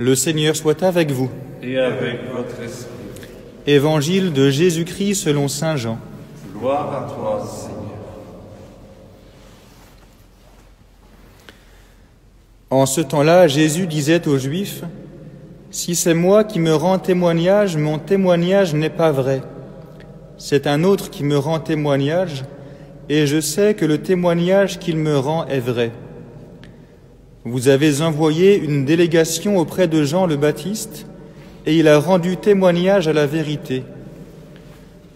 Le Seigneur soit avec vous. Et avec votre esprit. Évangile de Jésus-Christ selon saint Jean. Gloire à toi, Seigneur. En ce temps-là, Jésus disait aux Juifs, « Si c'est moi qui me rends témoignage, mon témoignage n'est pas vrai. C'est un autre qui me rend témoignage, et je sais que le témoignage qu'il me rend est vrai. Vous avez envoyé une délégation auprès de Jean le Baptiste, et il a rendu témoignage à la vérité.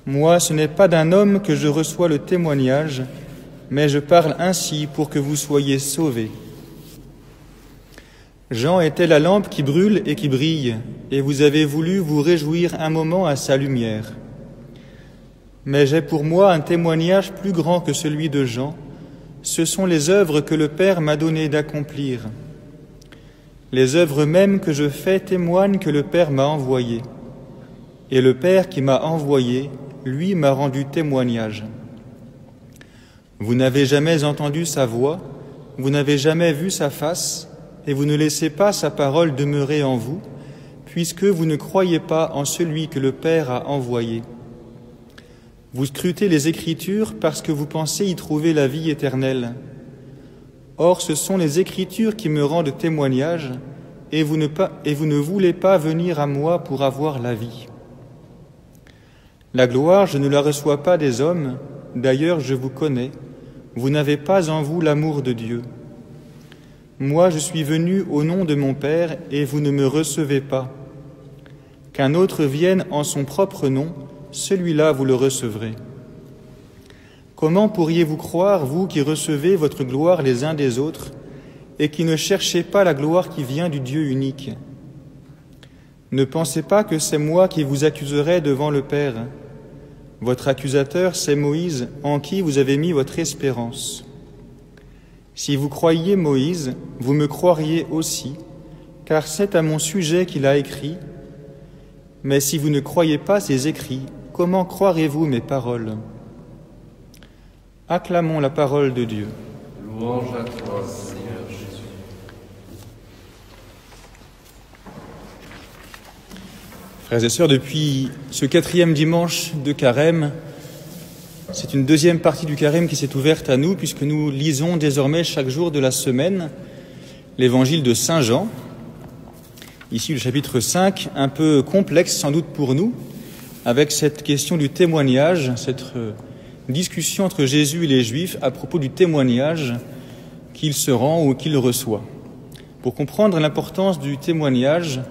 Moi, ce n'est pas d'un homme que je reçois le témoignage, mais je parle ainsi pour que vous soyez sauvés. Jean était la lampe qui brûle et qui brille, et vous avez voulu vous réjouir un moment à sa lumière. Mais j'ai pour moi un témoignage plus grand que celui de Jean. Ce sont les œuvres que le Père m'a donné d'accomplir. Les œuvres mêmes que je fais témoignent que le Père m'a envoyé. Et le Père qui m'a envoyé, lui, m'a rendu témoignage. Vous n'avez jamais entendu sa voix, vous n'avez jamais vu sa face, et vous ne laissez pas sa parole demeurer en vous, puisque vous ne croyez pas en celui que le Père a envoyé. Vous scrutez les Écritures parce que vous pensez y trouver la vie éternelle. Or, ce sont les Écritures qui me rendent témoignage, et vous ne voulez pas venir à moi pour avoir la vie. La gloire, je ne la reçois pas des hommes, d'ailleurs je vous connais, vous n'avez pas en vous l'amour de Dieu. Moi, je suis venu au nom de mon Père, et vous ne me recevez pas. Qu'un autre vienne en son propre nom, celui-là vous le recevrez. Comment pourriez-vous croire, vous qui recevez votre gloire les uns des autres, et qui ne cherchez pas la gloire qui vient du Dieu unique? Ne pensez pas que c'est moi qui vous accuserai devant le Père. Votre accusateur, c'est Moïse, en qui vous avez mis votre espérance. Si vous croyiez Moïse, vous me croiriez aussi, car c'est à mon sujet qu'il a écrit. Mais si vous ne croyez pas ses écrits, comment croirez-vous mes paroles? Acclamons la parole de Dieu. Louange à toi, Seigneur Jésus. Frères et sœurs, depuis ce 4e dimanche de Carême, c'est une deuxième partie du Carême qui s'est ouverte à nous, puisque nous lisons désormais chaque jour de la semaine l'évangile de saint Jean. Ici, le chapitre 5, un peu complexe sans doute pour nous, avec cette question du témoignage, cette discussion entre Jésus et les Juifs à propos du témoignage qu'il se rend ou qu'il reçoit. Pour comprendre l'importance du témoignage,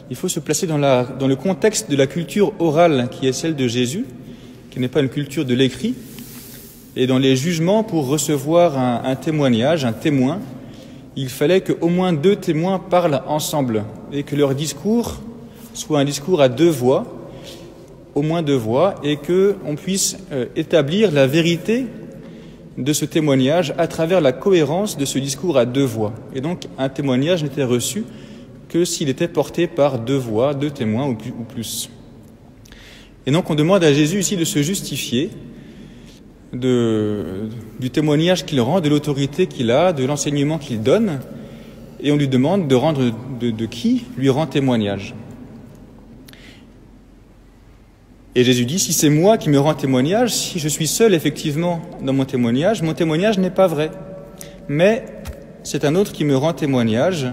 il faut se placer dans le contexte de la culture orale qui est celle de Jésus, qui n'est pas une culture de l'écrit. Et dans les jugements, pour recevoir un témoignage, un témoin, il fallait qu'au moins 2 témoins parlent ensemble et que leur discours soit un discours à 2 voix, au moins 2 voix, et qu'on puisse établir la vérité de ce témoignage à travers la cohérence de ce discours à 2 voix. Et donc un témoignage n'était reçu que s'il était porté par 2 voix, 2 témoins ou plus. Et donc on demande à Jésus ici de se justifier du témoignage qu'il rend, de l'autorité qu'il a, de l'enseignement qu'il donne, et on lui demande de rendre de qui lui rend témoignage. Et Jésus dit, si c'est moi qui me rends témoignage, si je suis seul effectivement dans mon témoignage n'est pas vrai. Mais c'est un autre qui me rend témoignage,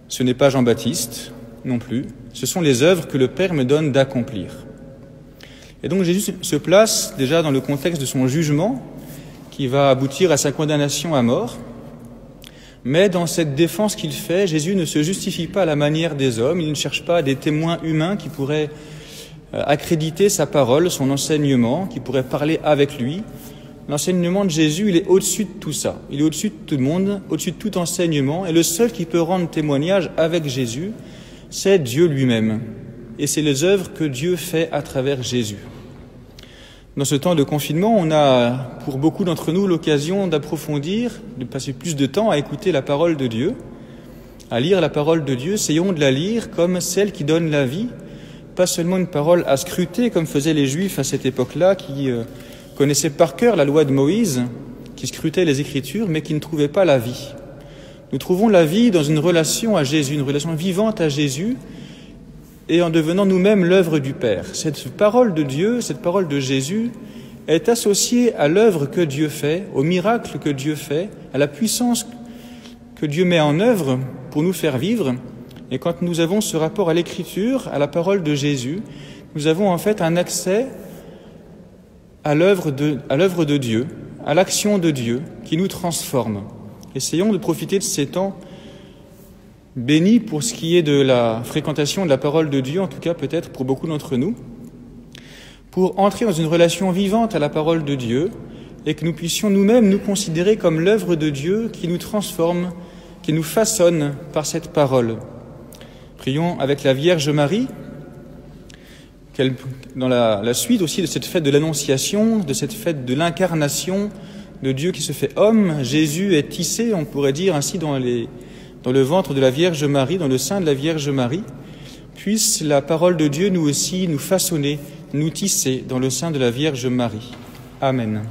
ce n'est pas Jean-Baptiste non plus, ce sont les œuvres que le Père me donne d'accomplir. Et donc Jésus se place déjà dans le contexte de son jugement qui va aboutir à sa condamnation à mort. Mais dans cette défense qu'il fait, Jésus ne se justifie pas à la manière des hommes, il ne cherche pas des témoins humains qui pourraient accréditer sa parole, son enseignement, qui pourraient parler avec lui. L'enseignement de Jésus, il est au-dessus de tout ça, il est au-dessus de tout le monde, au-dessus de tout enseignement, et le seul qui peut rendre témoignage avec Jésus, c'est Dieu lui-même. Et c'est les œuvres que Dieu fait à travers Jésus. Dans ce temps de confinement, on a, pour beaucoup d'entre nous, l'occasion d'approfondir, de passer plus de temps à écouter la parole de Dieu, à lire la parole de Dieu. Essayons de la lire comme celle qui donne la vie, pas seulement une parole à scruter, comme faisaient les Juifs à cette époque-là, qui connaissaient par cœur la loi de Moïse, qui scrutaient les Écritures, mais qui ne trouvaient pas la vie. nous trouvons la vie dans une relation à Jésus, une relation vivante à Jésus, et en devenant nous-mêmes l'œuvre du Père. Cette parole de Dieu, cette parole de Jésus, est associée à l'œuvre que Dieu fait, au miracle que Dieu fait, à la puissance que Dieu met en œuvre pour nous faire vivre. Et quand nous avons ce rapport à l'Écriture, à la parole de Jésus, nous avons en fait un accès à l'œuvre de Dieu, à l'action de Dieu qui nous transforme. Essayons de profiter de ces temps bénis pour ce qui est de la fréquentation de la parole de Dieu, en tout cas peut-être pour beaucoup d'entre nous, pour entrer dans une relation vivante à la parole de Dieu et que nous puissions nous-mêmes nous considérer comme l'œuvre de Dieu qui nous transforme, qui nous façonne par cette parole. Prions avec la Vierge Marie, dans la suite aussi de cette fête de l'Annonciation, de cette fête de l'incarnation de Dieu qui se fait homme. Jésus est tissé, on pourrait dire ainsi, dans le ventre de la Vierge Marie, dans le sein de la Vierge Marie. Puisse la parole de Dieu nous aussi nous façonner, nous tisser dans le sein de la Vierge Marie. Amen.